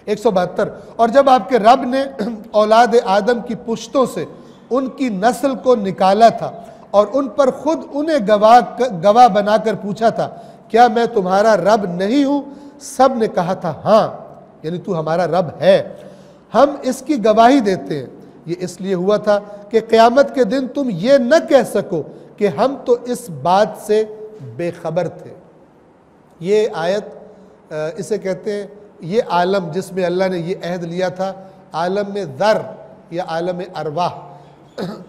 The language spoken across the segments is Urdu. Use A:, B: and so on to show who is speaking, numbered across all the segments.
A: 172۔ اور جب آپ کے رب نے اولاد آدم کی پشتوں سے ان کی نسل کو نکالا تھا اور ان پر خود انہیں گواہ بنا کر پوچھا تھا کیا میں تمہارا رب نہیں ہوں، سب نے کہا تھا ہاں، یعنی تو ہمارا رب ہے، ہم اس کی گواہی دیتے ہیں۔ یہ اس لیے ہوا تھا کہ قیامت کے دن تم یہ نہ کہہ سکو کہ ہم تو اس بات سے بے خبر تھے۔ یہ آیت اسے کہتے ہیں، یہ عالم جس میں اللہ نے یہ عہد لیا تھا، عالم ذر یا عالم ارواح،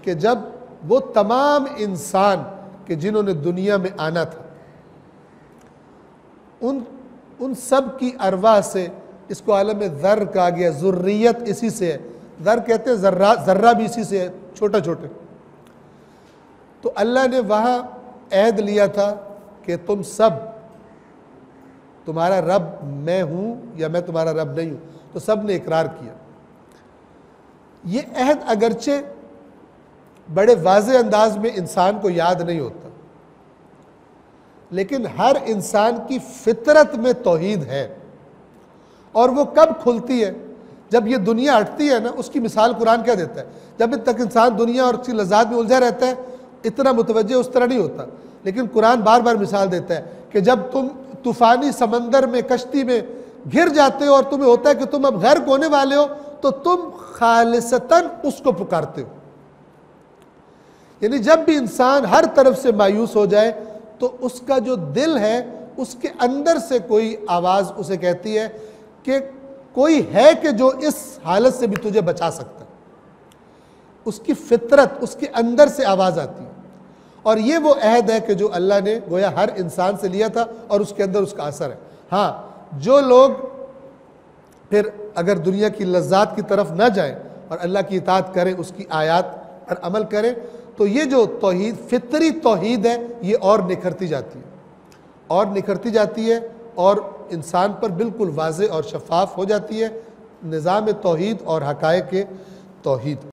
A: کہ جب وہ تمام انسان کہ جنہوں نے دنیا میں آنا تھا ان سب کی ارواح سے، اس کو عالم ذر کہا گیا، ذریت اسی سے ہے، ذر کہتے ہیں ذرہ بھی اسی سے ہے، چھوٹا چھوٹے۔ تو اللہ نے وہاں عہد لیا تھا کہ تم سب، تمہارا رب میں ہوں یا میں تمہارا رب نہیں ہوں، تو سب نے اقرار کیا۔ یہ عہد اگرچہ بڑے واضح انداز میں انسان کو یاد نہیں ہوتا، لیکن ہر انسان کی فطرت میں توحید ہے، اور وہ کب کھلتی ہے؟ جب یہ دنیا ہٹتی ہے نا۔ اس کی مثال قرآن کیا دیتا ہے؟ جب تک انسان دنیا اور اس کی لذات میں الجھا رہتا ہے اتنا متوجہ اس طرح نہیں ہوتا، لیکن قرآن بار بار مثال دیتا ہے کہ جب تم طوفانی سمندر میں کشتی میں گر جاتے ہو اور تمہیں ہوتا ہے کہ تم اب غرق ہونے والے ہو، تو تم خالصتاً اس کو پکارتے ہو۔ یعنی جب بھی انسان ہر طرف سے مایوس ہو جائے تو اس کا جو دل ہے اس کے اندر سے کوئی آواز اسے کہتی ہے کہ کوئی ہے کہ جو اس حالت سے بھی تجھے بچا سکتا ہے۔ اس کی فطرت، اس کے اندر سے آواز آتی ہے، اور یہ وہ عہد ہے کہ جو اللہ نے گویا ہر انسان سے لیا تھا، اور اس کے اندر اس کا اثر ہے۔ ہاں، جو لوگ پھر اگر دنیا کی لذات کی طرف نہ جائیں اور اللہ کی اطاعت کریں، اس کی آیات پر عمل کریں، تو یہ جو توحید، فطری توحید ہے، یہ اور نکھرتی جاتی ہے، اور نکھرتی جاتی ہے، اور انسان پر بالکل واضح اور شفاف ہو جاتی ہے نظام توحید اور حقائق توحید۔